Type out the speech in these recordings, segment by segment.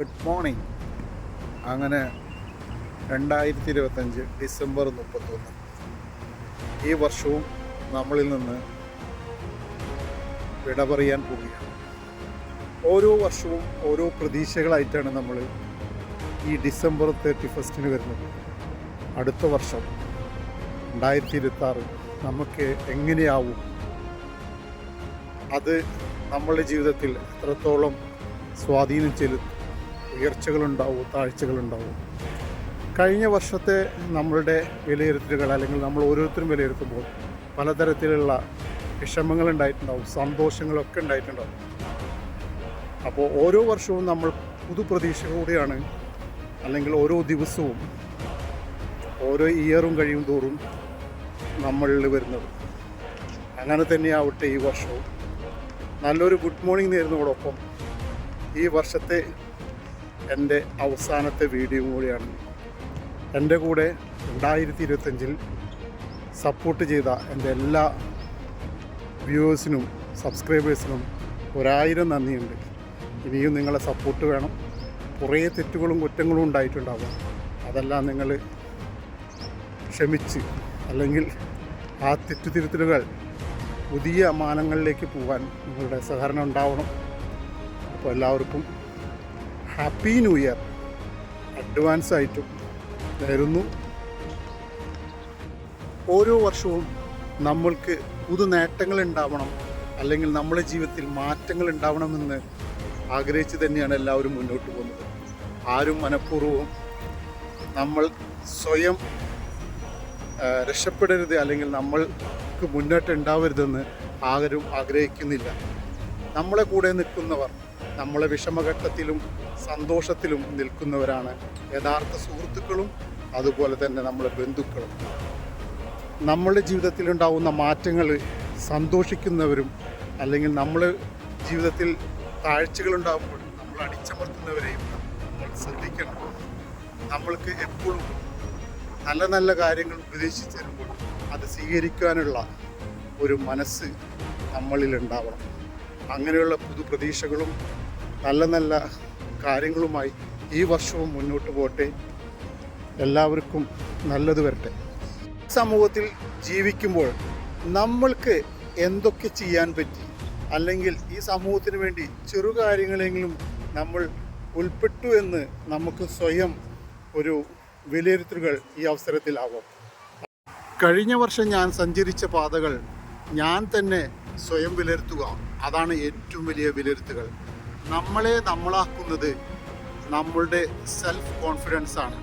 Good morning. അങ്ങനെ 2025 December 31 ഈ വർഷവും നമ്മളിൽ നിന്ന് വിട പറയാൻ പോവുകയാണ്. ഓരോ വർഷവും ഓരോ പ്രതീക്ഷകളായിട്ടാണ് നമ്മൾ ഈ ഡിസംബർ 31 വരുന്നത്. അടുത്ത വർഷം 2026 നമുക്ക് എങ്ങനെയാവും, അത് നമ്മളുടെ ജീവിതത്തിൽ എത്രത്തോളം സ്വാധീനം ചെലുത്തും, ഉയർച്ചകളുണ്ടാവും, താഴ്ചകളുണ്ടാവും. കഴിഞ്ഞ വർഷത്തെ നമ്മളുടെ വിലയിരുത്തലുകൾ അല്ലെങ്കിൽ നമ്മൾ ഓരോരുത്തരും വിലയിരുത്തുമ്പോൾ പലതരത്തിലുള്ള വിഷമങ്ങളുണ്ടായിട്ടുണ്ടാവും, സന്തോഷങ്ങളൊക്കെ ഉണ്ടായിട്ടുണ്ടാവും. അപ്പോൾ ഓരോ വർഷവും നമ്മൾ പുതുപ്രതീക്ഷയോടെയാണ്, അല്ലെങ്കിൽ ഓരോ ദിവസവും ഓരോ ഇയറും കഴിയും തോറും നമ്മളിൽ വരുന്നത്. അങ്ങനെ തന്നെയാവട്ടെ ഈ വർഷവും. നല്ലൊരു ഗുഡ് മോർണിംഗ് നേരുന്നതോടൊപ്പം ഈ വർഷത്തെ എൻ്റെ അവസാനത്തെ വീഡിയോ കൂടിയാണ്. എൻ്റെ കൂടെ 2025 സപ്പോർട്ട് ചെയ്ത എൻ്റെ എല്ലാ വ്യൂവേഴ്സിനും സബ്സ്ക്രൈബേഴ്സിനും 1000 നന്ദിയുണ്ട്. ഇനിയും നിങ്ങളെ സപ്പോർട്ട് വേണം. കുറേ തെറ്റുകളും കുറ്റങ്ങളും ഉണ്ടായിട്ടുണ്ടാകും. അതെല്ലാം നിങ്ങൾ ക്ഷമിച്ച്, അല്ലെങ്കിൽ ആ തെറ്റുതിരുത്തലുകൾ പുതിയ മാനങ്ങളിലേക്ക് പോകാൻ നിങ്ങളുടെ സഹകരണം ഉണ്ടാവണം. അപ്പോൾ എല്ലാവർക്കും ഹാപ്പി ന്യൂ ഇയർ അഡ്വാൻസ് ആയിട്ടും നേരുന്നു. ഓരോ വർഷവും നമ്മൾക്ക് പുതു നേട്ടങ്ങൾ ഉണ്ടാവണം, അല്ലെങ്കിൽ നമ്മുടെ ജീവിതത്തിൽ മാറ്റങ്ങൾ ഉണ്ടാവണമെന്ന് ആഗ്രഹിച്ച് തന്നെയാണ് എല്ലാവരും മുന്നോട്ട് പോകുന്നത്. ആരും മനഃപൂർവ്വം നമ്മൾ സ്വയം രക്ഷപ്പെടരുത്, അല്ലെങ്കിൽ നമ്മൾക്ക് മുന്നോട്ട് ഉണ്ടാവരുതെന്ന് ആരും ആഗ്രഹിക്കുന്നില്ല. നമ്മളെ കൂടെ നിൽക്കുന്നവർ, നമ്മളെ വിഷമഘട്ടത്തിലും സന്തോഷത്തിലും നിൽക്കുന്നവരാണ് യഥാർത്ഥ സുഹൃത്തുക്കളും അതുപോലെ തന്നെ നമ്മളെ ബന്ധുക്കളും. നമ്മളുടെ ജീവിതത്തിലുണ്ടാവുന്ന മാറ്റങ്ങൾ സന്തോഷിക്കുന്നവരും, അല്ലെങ്കിൽ നമ്മളെ ജീവിതത്തിൽ താഴ്ചകളുണ്ടാകുമ്പോൾ നമ്മൾ അടിച്ചമർത്തുന്നവരെയും നമ്മൾ ശ്രദ്ധിക്കണം. നമ്മൾക്ക് എപ്പോഴും നല്ല നല്ല കാര്യങ്ങൾ ഉപദേശിച്ചു തരുമ്പോൾ അത് സ്വീകരിക്കാനുള്ള ഒരു മനസ്സ് നമ്മളിൽ ഉണ്ടാവണം. അങ്ങനെയുള്ള പുതുപ്രതീക്ഷകളും നല്ല നല്ല കാര്യങ്ങളുമായി ഈ വർഷവും മുന്നോട്ട് പോട്ടെ. എല്ലാവർക്കും നല്ലത് വരട്ടെ. സമൂഹത്തിൽ ജീവിക്കുമ്പോൾ നമ്മൾക്ക് എന്തൊക്കെ ചെയ്യാൻ പറ്റി, അല്ലെങ്കിൽ ഈ സമൂഹത്തിന് വേണ്ടി ചെറുകാര്യങ്ങളെങ്കിലും നമ്മൾ ഉൾപ്പെട്ടു എന്ന് നമുക്ക് സ്വയം ഒരു വിലയിരുത്തലുകൾ ഈ അവസരത്തിലാവാം. കഴിഞ്ഞ വർഷം ഞാൻ സഞ്ചരിച്ച പാതകൾ ഞാൻ തന്നെ സ്വയം വിലയിരുത്തുക, അതാണ് ഏറ്റവും വലിയ വിലയിരുത്തുകൾ. നമ്മളെ നമ്മളാക്കുന്നത് നമ്മളുടെ സെൽഫ് കോൺഫിഡൻസ് ആണ്.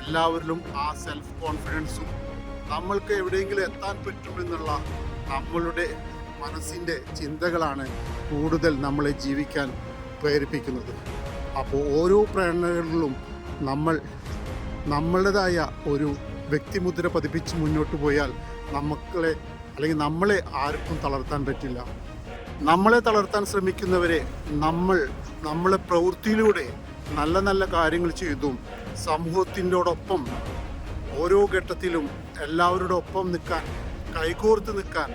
എല്ലാവരിലും ആ സെൽഫ് കോൺഫിഡൻസും നമ്മൾക്ക് എവിടെയെങ്കിലും എത്താൻ പറ്റുമെന്നുള്ള നമ്മളുടെ മനസ്സിൻ്റെ ചിന്തകളാണ് കൂടുതൽ നമ്മളെ ജീവിക്കാൻ പ്രേരിപ്പിക്കുന്നത്. അപ്പോൾ ഓരോ പ്രേരണകളിലും നമ്മൾ നമ്മളുടേതായ ഒരു വ്യക്തിമുദ്ര പതിപ്പിച്ച് മുന്നോട്ട് പോയാൽ നമ്മളെ ആർക്കും തളർത്താൻ പറ്റില്ല. നമ്മളെ തളർത്താൻ ശ്രമിക്കുന്നവരെ നമ്മളെ പ്രവൃത്തിയിലൂടെ നല്ല നല്ല കാര്യങ്ങൾ ചെയ്തും സമൂഹത്തിൻ്റെയോടൊപ്പം ഓരോ ഘട്ടത്തിലും എല്ലാവരുടെ ഒപ്പം നിൽക്കാൻ, കൈകോർത്ത് നിൽക്കാൻ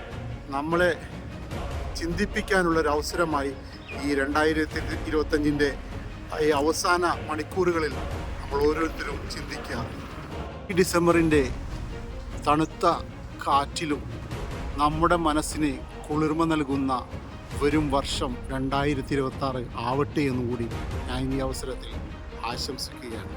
നമ്മളെ ചിന്തിപ്പിക്കാനുള്ളൊരവസരമായി ഈ 2025 ഈ അവസാന മണിക്കൂറുകളിൽ നമ്മൾ ഓരോരുത്തരും ചിന്തിക്കുക. ഈ ഡിസംബറിൻ്റെ തണുത്ത കാറ്റിലും നമ്മുടെ മനസ്സിന് കുളിർമ നൽകുന്ന വരും വർഷം 2026 ആവട്ടെ എന്നുകൂടി ഞാൻ ഈ അവസരത്തിൽ ആശംസിക്കുകയാണ്.